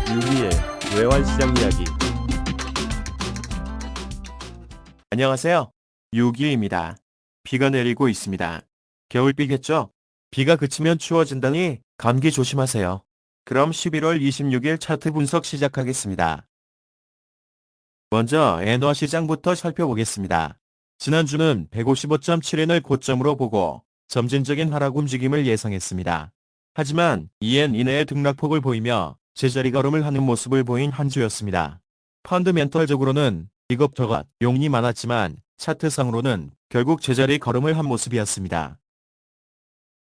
유기의 외환시장 이야기. 안녕하세요. 유기입니다. 비가 내리고 있습니다. 겨울비겠죠? 비가 그치면 추워진다니 감기 조심하세요. 그럼 11월 26일 차트 분석 시작하겠습니다. 먼저 엔화 시장부터 살펴보겠습니다. 지난주는 155.7엔을 고점으로 보고 점진적인 하락 움직임을 예상했습니다. 하지만 이엔 이내의 등락폭을 보이며 제자리 걸음을 하는 모습을 보인 한 주였습니다. 펀드멘털적으로는 이것저것 용이 많았지만 차트상으로는 결국 제자리 걸음을 한 모습이었습니다.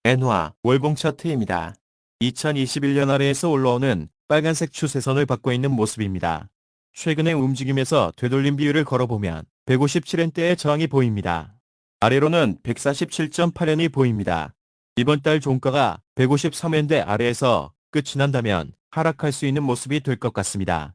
엔화 월봉 차트입니다. 2021년 아래에서 올라오는 빨간색 추세선을 받고 있는 모습입니다. 최근의 움직임에서 되돌림 비율을 걸어보면 157엔대의 저항이 보입니다. 아래로는 147.8엔이 보입니다. 이번 달 종가가 153엔대 아래에서 끝이 난다면 하락할 수 있는 모습이 될 것 같습니다.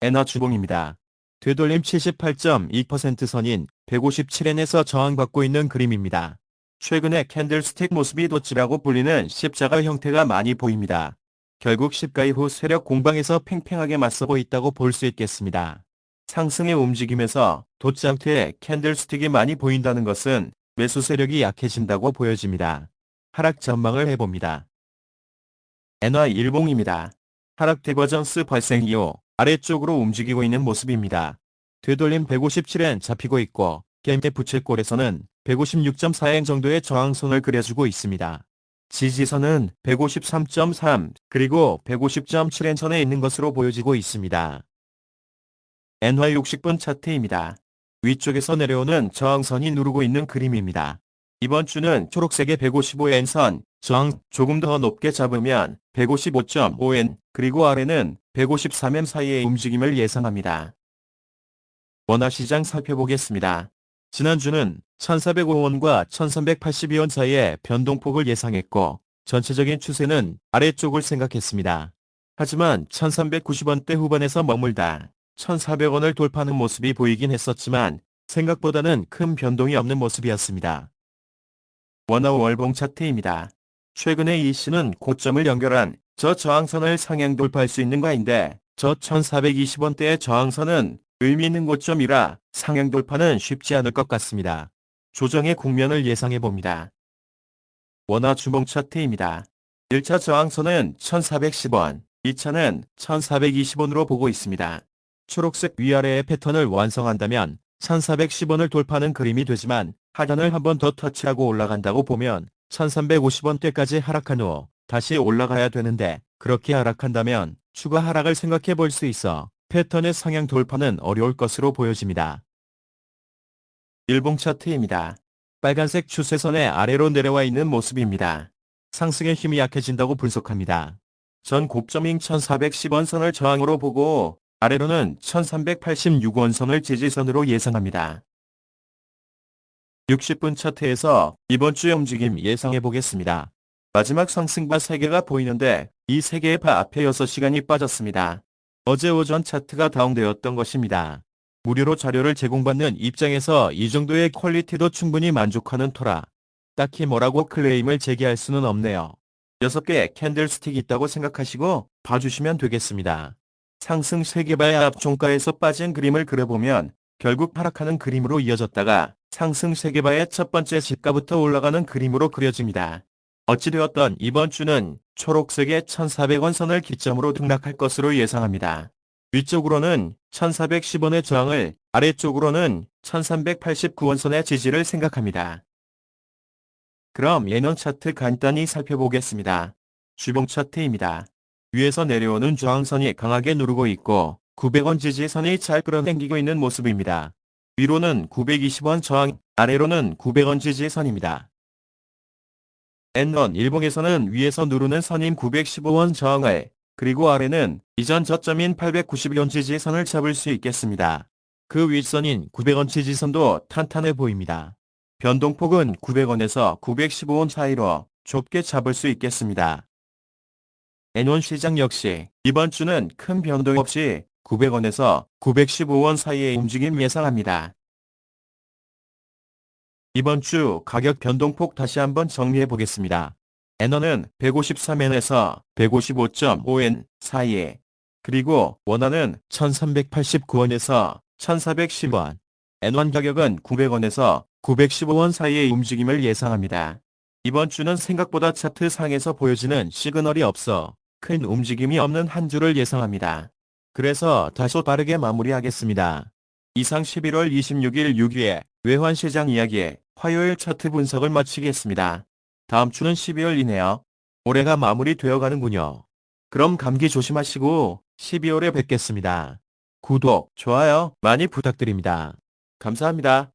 엔화 주봉입니다. 되돌림 78.2% 선인 157엔에서 저항받고 있는 그림입니다. 최근에 캔들스틱 모습이 돛지라고 불리는 십자가 형태가 많이 보입니다. 결국 시가 이후 세력 공방에서 팽팽하게 맞서고 있다고 볼 수 있겠습니다. 상승의 움직임에서 돛지 형태의 캔들스틱이 많이 보인다는 것은 매수 세력이 약해진다고 보여집니다. 하락 전망을 해봅니다. 엔화 일봉입니다. 하락 divergence 발생 이후 아래쪽으로 움직이고 있는 모습입니다. 되돌림 157엔 잡히고 있고 겜의 부채꼴에서는 156.4엔 정도의 저항선을 그려주고 있습니다. 지지선은 153.3 그리고 150.7엔 선에 있는 것으로 보여지고 있습니다. 엔화 60분 차트입니다. 위쪽에서 내려오는 저항선이 누르고 있는 그림입니다. 이번 주는 초록색의 155엔 선, 저항 조금 더 높게 잡으면 155.5엔 그리고 아래는 153엔 사이의 움직임을 예상합니다. 원화시장 살펴보겠습니다. 지난주는 1,405원과 1,382원 사이의 변동폭을 예상했고 전체적인 추세는 아래쪽을 생각했습니다. 하지만 1,390원대 후반에서 머물다 1,400원을 돌파하는 모습이 보이긴 했었지만 생각보다는 큰 변동이 없는 모습이었습니다. 원화 월봉 차트입니다. 최근에 이 씨는 고점을 연결한 저 저항선을 상향 돌파할 수 있는가인데 저 1,420원대의 저항선은 의미 있는 고점이라 상향 돌파는 쉽지 않을 것 같습니다. 조정의 국면을 예상해봅니다. 원화 주봉 차트입니다. 1차 저항선은 1,410원, 2차는 1,420원으로 보고 있습니다. 초록색 위아래의 패턴을 완성한다면 1,410원을 돌파하는 그림이 되지만 하단을 한 번 더 터치하고 올라간다고 보면 1,350원대까지 하락한 후 다시 올라가야 되는데 그렇게 하락한다면 추가 하락을 생각해 볼 수 있어 패턴의 상향 돌파는 어려울 것으로 보여집니다. 일봉 차트입니다. 빨간색 추세선의 아래로 내려와 있는 모습입니다. 상승의 힘이 약해진다고 분석합니다. 전 고점인 1,410원 선을 저항으로 보고 아래로는 1,386원 선을 지지선으로 예상합니다. 60분 차트에서 이번 주의 움직임 예상해 보겠습니다. 마지막 상승바 3개가 보이는데 이 3개의 바 앞에 6시간이 빠졌습니다. 어제 오전 차트가 다운되었던 것입니다. 무료로 자료를 제공받는 입장에서 이 정도의 퀄리티도 충분히 만족하는 터라 딱히 뭐라고 클레임을 제기할 수는 없네요. 6개의 캔들스틱이 있다고 생각하시고 봐주시면 되겠습니다. 상승 3개바의 앞 종가에서 빠진 그림을 그려보면 결국 하락하는 그림으로 이어졌다가 상승 3개바의 첫 번째 시가부터 올라가는 그림으로 그려집니다. 어찌되었던 이번 주는 초록색의 1,400원 선을 기점으로 등락할 것으로 예상합니다. 위쪽으로는 1,410원의 저항을, 아래쪽으로는 1,389원 선의 지지를 생각합니다. 그럼 예년 차트 간단히 살펴보겠습니다. 주봉 차트입니다. 위에서 내려오는 저항선이 강하게 누르고 있고 900원 지지선이 잘 끌어당기고 있는 모습입니다. 위로는 920원 저항, 아래로는 900원 지지선입니다. N1 일봉에서는 위에서 누르는 선인 915원 저항을 그리고 아래는 이전 저점인 892원 지지선을 잡을 수 있겠습니다. 그 윗선인 900원 지지선도 탄탄해 보입니다. 변동폭은 900원에서 915원 사이로 좁게 잡을 수 있겠습니다. N1 시장 역시 이번 주는 큰 변동 없이 900원에서 915원 사이의 움직임 예상합니다. 이번 주 가격 변동폭 다시 한번 정리해 보겠습니다. 엔원은 153엔에서 155.5엔 사이에, 그리고 원화는 1389원에서 1410원, 엔원 가격은 900원에서 915원 사이의 움직임을 예상합니다. 이번 주는 생각보다 차트 상에서 보여지는 시그널이 없어 큰 움직임이 없는 한 주를 예상합니다. 그래서 다소 빠르게 마무리하겠습니다. 이상 11월 26일 6위의 외환시장 이야기에 화요일 차트 분석을 마치겠습니다. 다음 주는 12월이네요. 올해가 마무리되어 가는군요. 그럼 감기 조심하시고 12월에 뵙겠습니다. 구독, 좋아요 많이 부탁드립니다. 감사합니다.